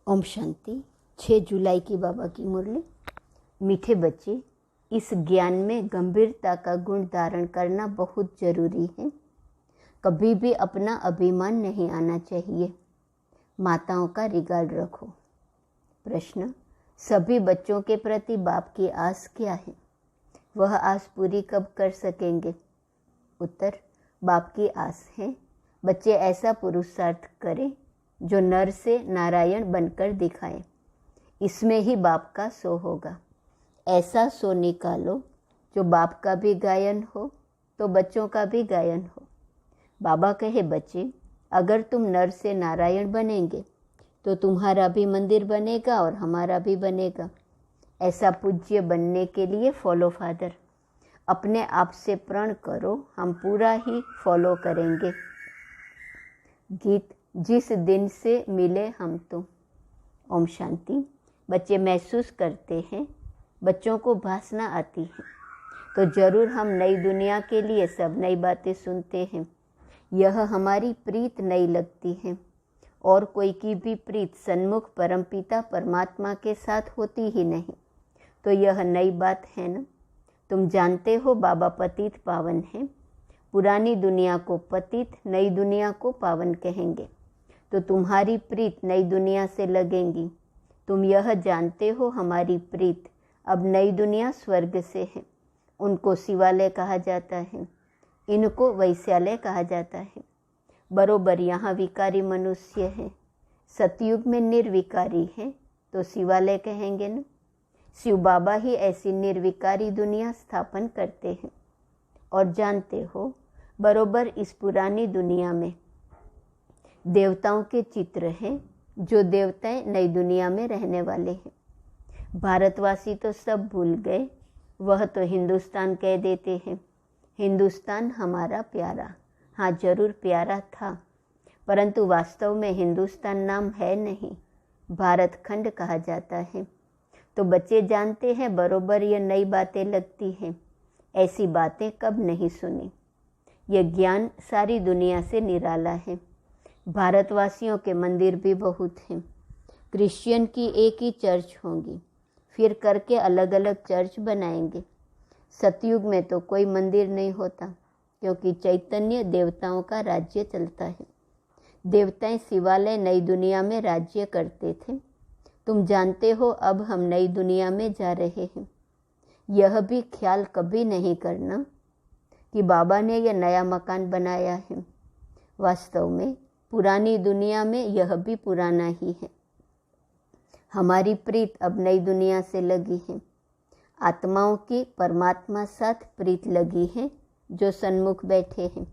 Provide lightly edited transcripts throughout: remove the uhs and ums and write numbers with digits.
ओम शांति। 6 जुलाई की बाबा की मुरली। मीठे बच्चे, इस ज्ञान में गंभीरता का गुण धारण करना बहुत जरूरी है। कभी भी अपना अभिमान नहीं आना चाहिए। माताओं का रिगार्ड रखो। प्रश्न: सभी बच्चों के प्रति बाप की आस क्या है? वह आस पूरी कब कर सकेंगे? उत्तर: बाप की आस है बच्चे ऐसा पुरुषार्थ करें जो नर से नारायण बनकर दिखाए। इसमें ही बाप का सो होगा। ऐसा सो निकालो जो बाप का भी गायन हो तो बच्चों का भी गायन हो। बाबा कहे, बच्चे अगर तुम नर से नारायण बनेंगे तो तुम्हारा भी मंदिर बनेगा और हमारा भी बनेगा। ऐसा पूज्य बनने के लिए फॉलो फादर। अपने आप से प्रण करो, हम पूरा ही फॉलो करेंगे। गीत: जिस दिन से मिले हम तुम। ओम शांति। बच्चे महसूस करते हैं बच्चों को भाषना आती है तो जरूर हम नई दुनिया के लिए सब नई बातें सुनते हैं। यह हमारी प्रीत नई लगती है और कोई की भी प्रीत सन्मुख परमपिता परमात्मा के साथ होती ही नहीं, तो यह नई बात है ना। तुम जानते हो बाबा पतित पावन है। पुरानी दुनिया को पतित, नई दुनिया को पावन कहेंगे, तो तुम्हारी प्रीत नई दुनिया से लगेंगी। तुम यह जानते हो हमारी प्रीत अब नई दुनिया स्वर्ग से है। उनको शिवालय कहा जाता है, इनको वैश्यालय कहा जाता है। बरोबर यहाँ विकारी मनुष्य है। सतयुग में निर्विकारी है तो शिवालय कहेंगे न। शिव बाबा ही ऐसी निर्विकारी दुनिया स्थापन करते हैं। और जानते हो बरोबर इस पुरानी दुनिया में देवताओं के चित्र हैं, जो देवताएं नई दुनिया में रहने वाले हैं। भारतवासी तो सब भूल गए, वह तो हिंदुस्तान कह देते हैं। हिंदुस्तान हमारा प्यारा, हाँ जरूर प्यारा था, परंतु वास्तव में हिंदुस्तान नाम है नहीं, भारत खंड कहा जाता है। तो बच्चे जानते हैं बरोबर ये नई बातें लगती हैं। ऐसी बातें कब नहीं सुनी। यह ज्ञान सारी दुनिया से निराला है। भारतवासियों के मंदिर भी बहुत हैं। क्रिश्चियन की एक ही चर्च होंगी, फिर करके अलग अलग चर्च बनाएंगे। सतयुग में तो कोई मंदिर नहीं होता, क्योंकि चैतन्य देवताओं का राज्य चलता है। देवताएं शिवालय नई दुनिया में राज्य करते थे। तुम जानते हो अब हम नई दुनिया में जा रहे हैं। यह भी ख्याल कभी नहीं करना कि बाबा ने यह नया मकान बनाया है। वास्तव में पुरानी दुनिया में यह भी पुराना ही है। हमारी प्रीत अब नई दुनिया से लगी है। आत्माओं की परमात्मा साथ प्रीत लगी है जो सन्मुख बैठे हैं।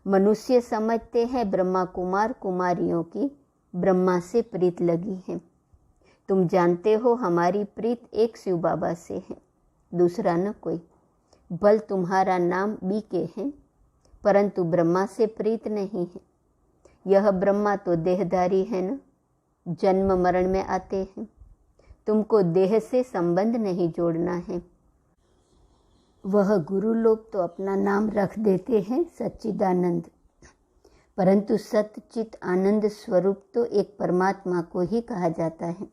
मनुष्य समझते हैं ब्रह्मा कुमार कुमारियों की ब्रह्मा से प्रीत लगी है। तुम जानते हो हमारी प्रीत एक शिव बाबा से है, दूसरा न कोई। भल तुम्हारा नाम बीके है, परंतु ब्रह्मा से प्रीत नहीं है। यह ब्रह्मा तो देहधारी है न, जन्म मरण में आते हैं। तुमको देह से संबंध नहीं जोड़ना है। वह गुरु लोग तो अपना नाम रख देते हैं सच्चिदानंद, परंतु सच्चित आनंद स्वरूप तो एक परमात्मा को ही कहा जाता है।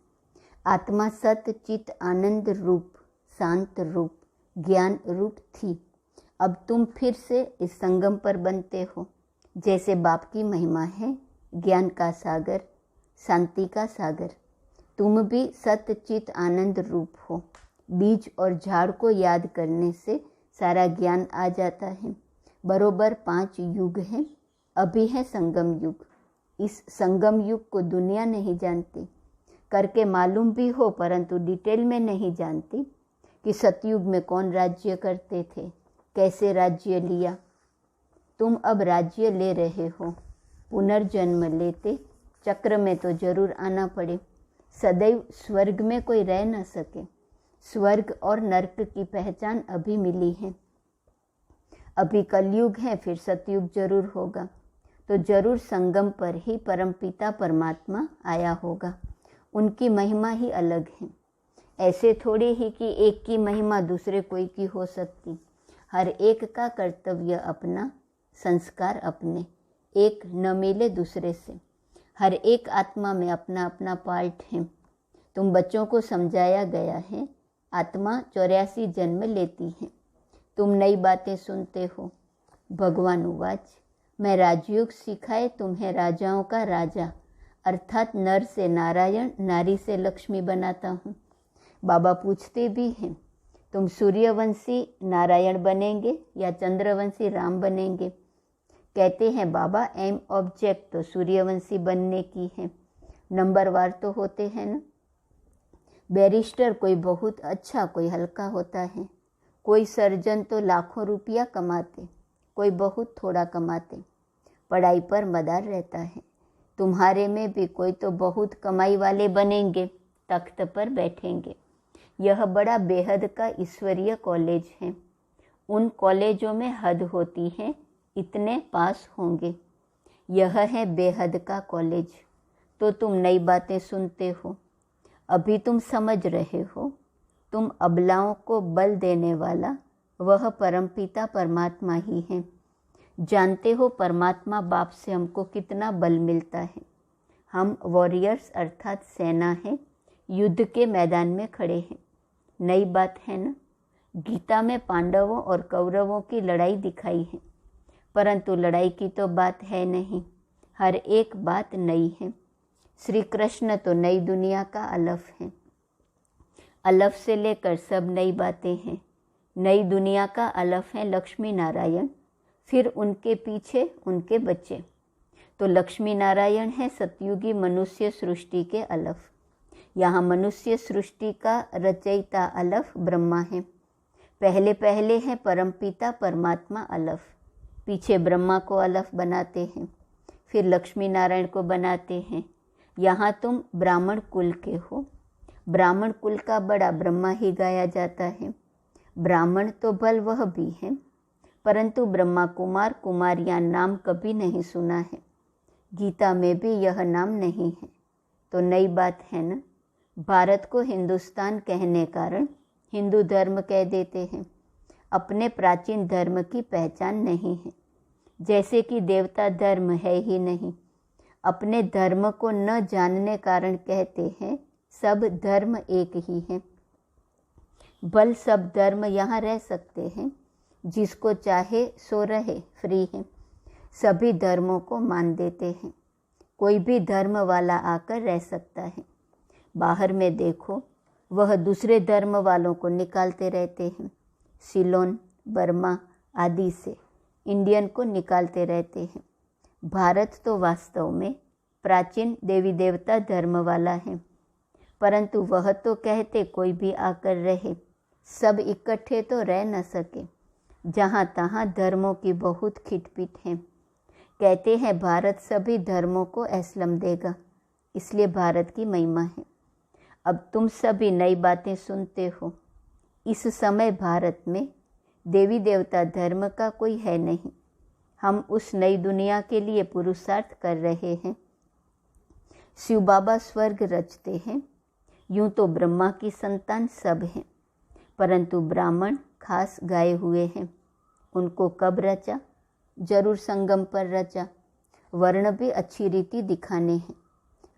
आत्मा सच्चित आनंद रूप, शांत रूप, ज्ञान रूप थी। अब तुम फिर से इस संगम पर बनते हो। जैसे बाप की महिमा है, ज्ञान का सागर, शांति का सागर। तुम भी सच्चित आनंद रूप हो। बीज और झाड़ को याद करने से सारा ज्ञान आ जाता है। बरोबर 5 युग हैं। अभी है संगम युग। इस संगम युग को दुनिया नहीं जानती। करके मालूम भी हो परंतु डिटेल में नहीं जानती कि सतयुग में कौन राज्य करते थे, कैसे राज्य लिया। तुम अब राज्य ले रहे हो। पुनर्जन्म लेते चक्र में तो जरूर आना पड़े। सदैव स्वर्ग में कोई रह न सके। स्वर्ग और नरक की पहचान अभी मिली है। अभी कलयुग है, फिर सतयुग जरूर होगा, तो जरूर संगम पर ही परमपिता परमात्मा आया होगा। उनकी महिमा ही अलग है। ऐसे थोड़ी ही कि एक की महिमा दूसरे कोई की हो सकती। हर एक का कर्तव्य अपना, संस्कार अपने, एक न मिले दूसरे से। हर एक आत्मा में अपना अपना पार्ट है। तुम बच्चों को समझाया गया है, आत्मा 84 जन्म लेती है। तुम नई बातें सुनते हो। भगवान उवाच, मैं राजयोग सिखाए तुम्हें राजाओं का राजा अर्थात नर से नारायण, नारी से लक्ष्मी बनाता हूँ। बाबा पूछते भी हैं, तुम सूर्यवंशी नारायण बनेंगे या चंद्रवंशी राम बनेंगे? कहते हैं बाबा एम ऑब्जेक्ट तो सूर्यवंशी बनने की है। नंबरवार तो होते हैं ना। बैरिस्टर कोई बहुत अच्छा, कोई हल्का होता है। कोई सर्जन तो लाखों रुपया कमाते, कोई बहुत थोड़ा कमाते। पढ़ाई पर मदार रहता है। तुम्हारे में भी कोई तो बहुत कमाई वाले बनेंगे, तख्त पर बैठेंगे। यह बड़ा बेहद का ईश्वरीय कॉलेज है। उन कॉलेजों में हद होती है, इतने पास होंगे। यह है बेहद का कॉलेज। तो तुम नई बातें सुनते हो। अभी तुम समझ रहे हो। तुम अबलाओं को बल देने वाला वह परमपिता परमात्मा ही है। जानते हो परमात्मा बाप से हमको कितना बल मिलता है। हम वॉरियर्स अर्थात सेना है, युद्ध के मैदान में खड़े हैं। नई बात है ना। गीता में पांडवों और कौरवों की लड़ाई दिखाई है, परंतु लड़ाई की तो बात है नहीं। हर एक बात नई है। श्री कृष्ण तो नई दुनिया का अलफ है। अलफ से लेकर सब नई बातें हैं। नई दुनिया का अलफ है लक्ष्मी नारायण, फिर उनके पीछे उनके बच्चे। तो लक्ष्मी नारायण है सतयुगी मनुष्य सृष्टि के अलफ। यहाँ मनुष्य सृष्टि का रचयिता अलफ ब्रह्मा है। पहले पहले है परमपिता परमात्मा अलफ, पीछे ब्रह्मा को अलफ बनाते हैं, फिर लक्ष्मी नारायण को बनाते हैं। यहाँ तुम ब्राह्मण कुल के हो। ब्राह्मण कुल का बड़ा ब्रह्मा ही गाया जाता है। ब्राह्मण तो भल वह भी है, परंतु ब्रह्मा कुमार कुमारियाँ नाम कभी नहीं सुना है। गीता में भी यह नाम नहीं है। तो नई बात है ना। भारत को हिंदुस्तान कहने कारण हिंदू धर्म कह देते हैं। अपने प्राचीन धर्म की पहचान नहीं है। जैसे कि देवता धर्म है ही नहीं। अपने धर्म को न जानने कारण कहते हैं सब धर्म एक ही है। बल सब धर्म यहाँ रह सकते हैं, जिसको चाहे सो रहे, फ्री है। सभी धर्मों को मान देते हैं। कोई भी धर्म वाला आकर रह सकता है। बाहर में देखो, वह दूसरे धर्म वालों को निकालते रहते हैं। सिलोन, बर्मा आदि से इंडियन को निकालते रहते हैं। भारत तो वास्तव में प्राचीन देवी देवता धर्म वाला है, परंतु वह तो कहते कोई भी आकर रहे, सब इकट्ठे तो रह न सके। जहाँ तहाँ धर्मों की बहुत खिटपिट है। कहते हैं भारत सभी धर्मों को असलम देगा, इसलिए भारत की महिमा है। अब तुम सभी नई बातें सुनते हो। इस समय भारत में देवी देवता धर्म का कोई है नहीं। हम उस नई दुनिया के लिए पुरुषार्थ कर रहे हैं। शिव बाबा स्वर्ग रचते हैं। यूं तो ब्रह्मा की संतान सब हैं, परंतु ब्राह्मण खास गाए हुए हैं। उनको कब रचा? जरूर संगम पर रचा। वर्ण भी अच्छी रीति दिखाने हैं।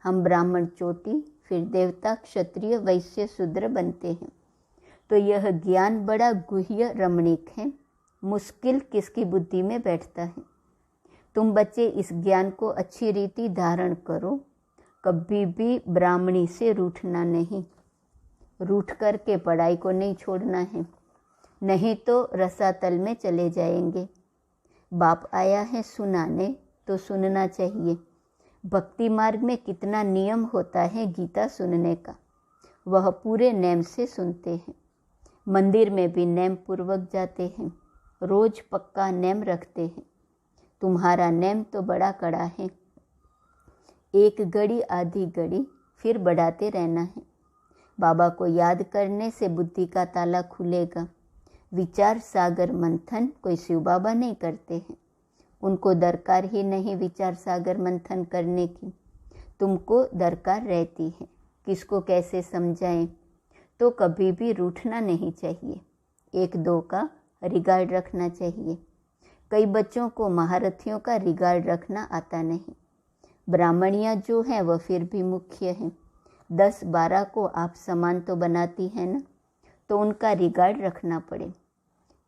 हम ब्राह्मण चोटी, फिर देवता, क्षत्रिय, वैश्य, शूद्र बनते हैं। तो यह ज्ञान बड़ा गुह्य रमणीक है। मुश्किल किसकी बुद्धि में बैठता है। तुम बच्चे इस ज्ञान को अच्छी रीति धारण करो। कभी भी ब्राह्मणी से रूठना नहीं। रूठ करके पढ़ाई को नहीं छोड़ना है, नहीं तो रसातल में चले जाएंगे। बाप आया है सुनाने, तो सुनना चाहिए। भक्ति मार्ग में कितना नियम होता है गीता सुनने का, वह पूरे नेम से सुनते हैं। मंदिर में भी नेम पूर्वक जाते हैं। रोज पक्का नेम रखते हैं। तुम्हारा नेम तो बड़ा कड़ा है। एक घड़ी आधी घड़ी फिर बढ़ाते रहना है। बाबा को याद करने से बुद्धि का ताला खुलेगा। विचार सागर मंथन कोई शिव बाबा नहीं करते हैं। उनको दरकार ही नहीं विचार सागर मंथन करने की। तुमको दरकार रहती है। किसको कैसे समझाएं। तो कभी भी रूठना नहीं चाहिए। एक दो का रिगार्ड रखना चाहिए। कई बच्चों को महारथियों का रिगार्ड रखना आता नहीं। ब्राह्मणियाँ जो हैं वह फिर भी मुख्य हैं। 10-12 को आप समान तो बनाती हैं ना, तो उनका रिगार्ड रखना पड़े।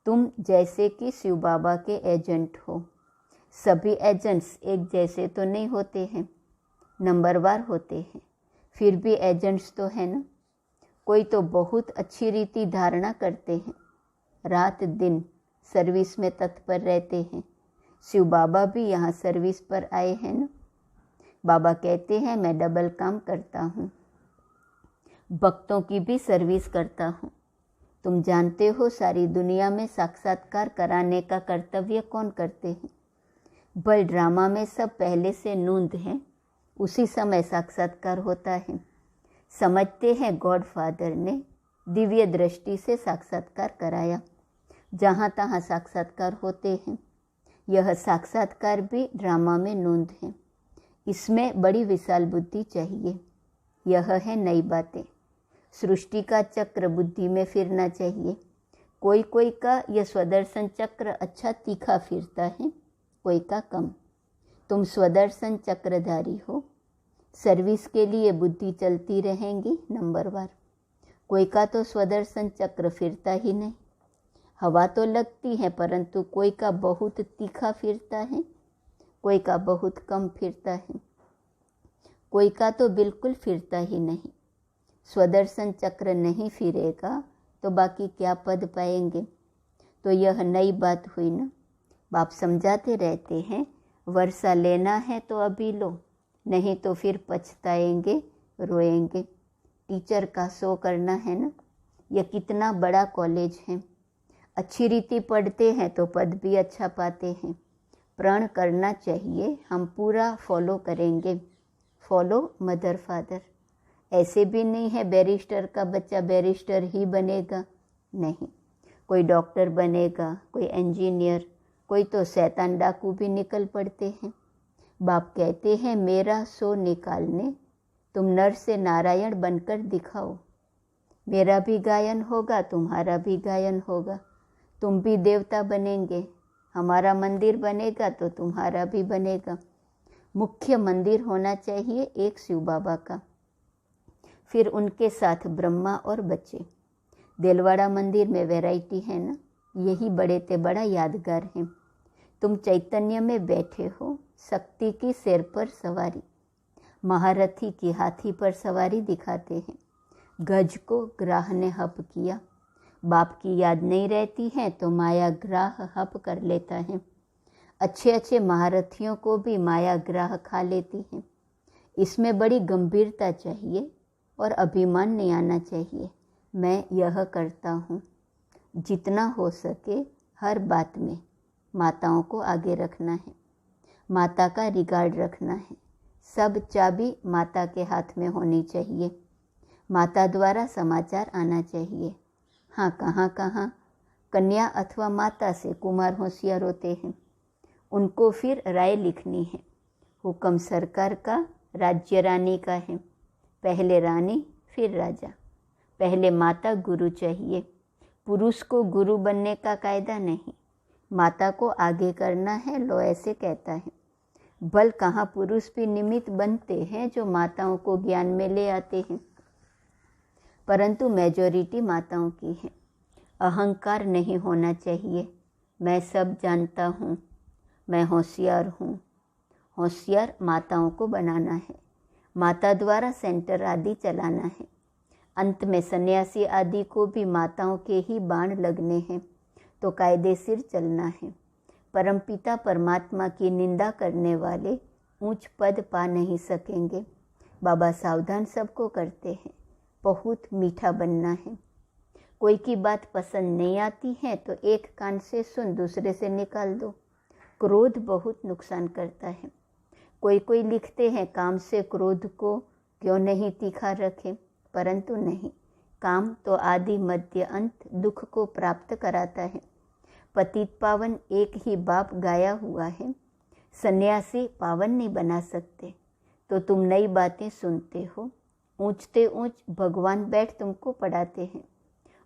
तुम जैसे कि शिव बाबा के एजेंट हो। सभी एजेंट्स एक जैसे तो नहीं होते हैं, नंबरवार होते हैं, फिर भी एजेंट्स तो हैं ना। कोई तो बहुत अच्छी रीति धारणा करते हैं, रात दिन सर्विस में तत्पर रहते हैं। शिव बाबा भी यहाँ सर्विस पर आए हैं ना। बाबा कहते हैं मैं डबल काम करता हूँ, भक्तों की भी सर्विस करता हूँ। तुम जानते हो सारी दुनिया में साक्षात्कार कराने का कर्तव्य कौन करते हैं? बल ड्रामा में सब पहले से नूंद हैं, उसी समय साक्षात्कार होता है। समझते हैं गॉड फादर ने दिव्य दृष्टि से साक्षात्कार कराया। जहाँ तहाँ साक्षात्कार होते हैं। यह साक्षात्कार भी ड्रामा में नूंद है। इसमें बड़ी विशाल बुद्धि चाहिए। यह है नई बातें। सृष्टि का चक्र बुद्धि में फिरना चाहिए। कोई कोई का यह स्वदर्शन चक्र अच्छा तीखा फिरता है, कोई का कम। तुम स्वदर्शन चक्रधारी हो। सर्विस के लिए बुद्धि चलती रहेंगी नंबरवार। कोई का तो स्वदर्शन चक्र फिरता ही नहीं। हवा तो लगती है, परंतु कोई का बहुत तीखा फिरता है, कोई का बहुत कम फिरता है, कोई का तो बिल्कुल फिरता ही नहीं। स्वदर्शन चक्र नहीं फिरेगा तो बाकी क्या पद पाएंगे? तो यह नई बात हुई ना। बाप समझाते रहते हैं, वर्षा लेना है तो अभी लो, नहीं तो फिर पछताएंगे, रोएंगे। टीचर का शो करना है ना। यह कितना बड़ा कॉलेज है। अच्छी रीति पढ़ते हैं तो पद भी अच्छा पाते हैं। प्रण करना चाहिए, हम पूरा फॉलो करेंगे। Follow mother father. ऐसे भी नहीं है बैरिस्टर का बच्चा बैरिस्टर ही बनेगा, नहीं। कोई डॉक्टर बनेगा, कोई इंजीनियर, कोई तो शैतान डाकू भी निकल पड़ते हैं। बाप कहते हैं मेरा सो निकालने तुम नर से नारायण बनकर दिखाओ। मेरा भी गायन होगा, तुम्हारा भी गायन होगा। तुम भी देवता बनेंगे। हमारा मंदिर बनेगा तो तुम्हारा भी बनेगा। मुख्य मंदिर होना चाहिए एक शिव बाबा का, फिर उनके साथ ब्रह्मा और बच्चे। देलवाड़ा मंदिर में वैरायटी है ना, यही बड़े ते बड़ा यादगार है। तुम चैतन्य में बैठे हो, शक्ति की सिर पर सवारी। महारथी की हाथी पर सवारी दिखाते हैं। गज को ग्राह ने हप किया। बाप की याद नहीं रहती है तो माया ग्राह हप कर लेता है। अच्छे अच्छे महारथियों को भी माया ग्राह खा लेती है। इसमें बड़ी गंभीरता चाहिए और अभिमान नहीं आना चाहिए। मैं यह करता हूँ। जितना हो सके हर बात में माताओं को आगे रखना है, माता का रिगार्ड रखना है। सब चाबी माता के हाथ में होनी चाहिए। माता द्वारा समाचार आना चाहिए। हाँ, कहाँ कहाँ कन्या अथवा माता से कुमार होशियार होते हैं, उनको फिर राय लिखनी है। हुक्म सरकार का, राज्य रानी का है। पहले रानी फिर राजा। पहले माता गुरु चाहिए। पुरुष को गुरु बनने का कायदा नहीं, माता को आगे करना है, लो ऐसे कहता है। बल कहाँ पुरुष भी निमित्त बनते हैं जो माताओं को ज्ञान में ले आते हैं, परंतु मेजॉरिटी माताओं की है। अहंकार नहीं होना चाहिए। मैं सब जानता हूँ, मैं होशियार हूँ। होशियार माताओं को बनाना है, माता द्वारा सेंटर आदि चलाना है। अंत में सन्यासी आदि को भी माताओं के ही बाण लगने हैं, तो कायदेशीर चलना है। परमपिता परमात्मा की निंदा करने वाले ऊंच पद पा नहीं सकेंगे। बाबा सावधान सबको करते हैं, बहुत मीठा बनना है। कोई की बात पसंद नहीं आती है तो एक कान से सुन, दूसरे से निकाल दो। क्रोध बहुत नुकसान करता है। कोई कोई लिखते हैं काम से क्रोध को क्यों नहीं तीखा रखें, परंतु नहीं, काम तो आदि मध्य अंत दुख को प्राप्त कराता है। पतित पावन एक ही बाप गाया हुआ है। सन्यासी पावन नहीं बना सकते, तो तुम नई बातें सुनते हो। ऊंचते ऊंच भगवान बैठ तुमको पढ़ाते हैं,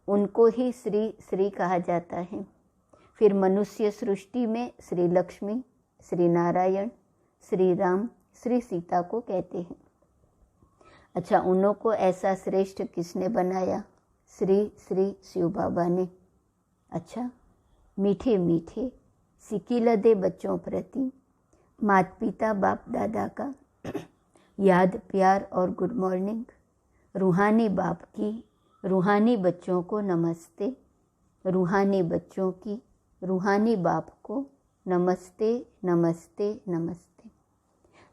उनको ही श्री श्री कहा जाता है। फिर मनुष्य सृष्टि में श्री लक्ष्मी, श्री नारायण, श्री राम, श्री सीता को कहते हैं। अच्छा, उन्हों को ऐसा श्रेष्ठ किसने बनाया? श्री श्री शिव बाबा ने। अच्छा, मीठे मीठे सिकिलदे बच्चों प्रति माता पिता बाप दादा का याद प्यार और गुड मॉर्निंग। रूहानी बाप की रूहानी बच्चों को नमस्ते। रूहानी बच्चों की रूहानी बाप को नमस्ते नमस्ते नमस्ते।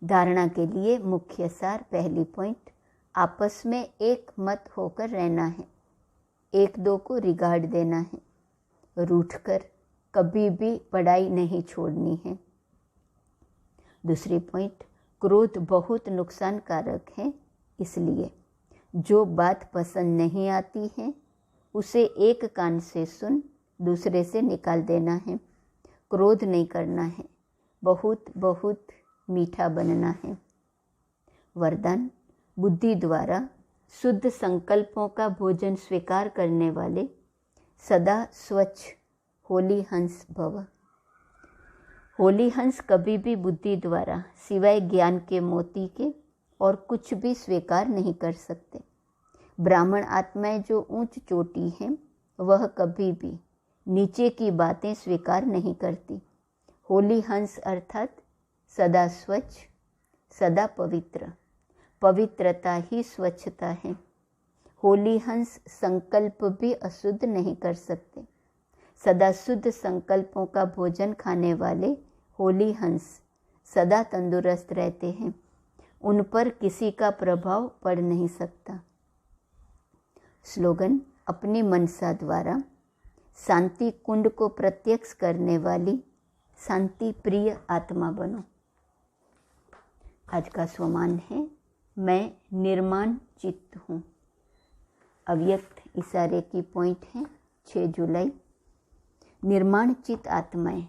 धारणा के लिए मुख्य सार, पहली पॉइंट, आपस में एक मत होकर रहना है, एक दो को रिगार्ड देना है, रूठकर कभी भी पढ़ाई नहीं छोड़नी है। दूसरी पॉइंट, क्रोध बहुत नुकसानकारक है, इसलिए जो बात पसंद नहीं आती है उसे एक कान से सुन दूसरे से निकाल देना है। क्रोध नहीं करना है, बहुत बहुत मीठा बनना है। वरदान, बुद्धि द्वारा शुद्ध संकल्पों का भोजन स्वीकार करने वाले सदा स्वच्छ होली हंस भव। होली हंस कभी भी बुद्धि द्वारा सिवाय ज्ञान के मोती के और कुछ भी स्वीकार नहीं कर सकते। ब्राह्मण आत्माएं जो ऊंच चोटी हैं वह कभी भी नीचे की बातें स्वीकार नहीं करती। होली हंस अर्थात सदा स्वच्छ, सदा पवित्र। पवित्रता ही स्वच्छता है। होली हंस संकल्प भी अशुद्ध नहीं कर सकते। सदा शुद्ध संकल्पों का भोजन खाने वाले होली हंस सदा तंदुरुस्त रहते हैं। उन पर किसी का प्रभाव पड़ नहीं सकता। स्लोगन, अपनी मनसा द्वारा शांति कुंड को प्रत्यक्ष करने वाली शांति प्रिय आत्मा बनो। आज का स्वमान है, मैं निर्माण चित्त हूँ। अव्यक्त इशारे की पॉइंट है 6 जुलाई। निर्माण चित्त आत्माएं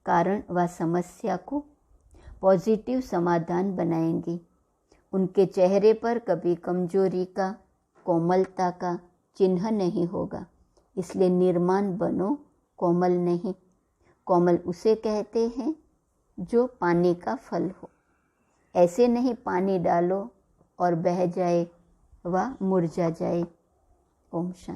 कारण व समस्या को पॉजिटिव समाधान बनाएंगी। उनके चेहरे पर कभी कमजोरी का, कोमलता का चिन्ह नहीं होगा। इसलिए निर्माण बनो, कोमल नहीं। कोमल उसे कहते हैं जो पानी का फल हो। ऐसे नहीं पानी डालो और बह जाए व मुरझा जाए। ओम शांति।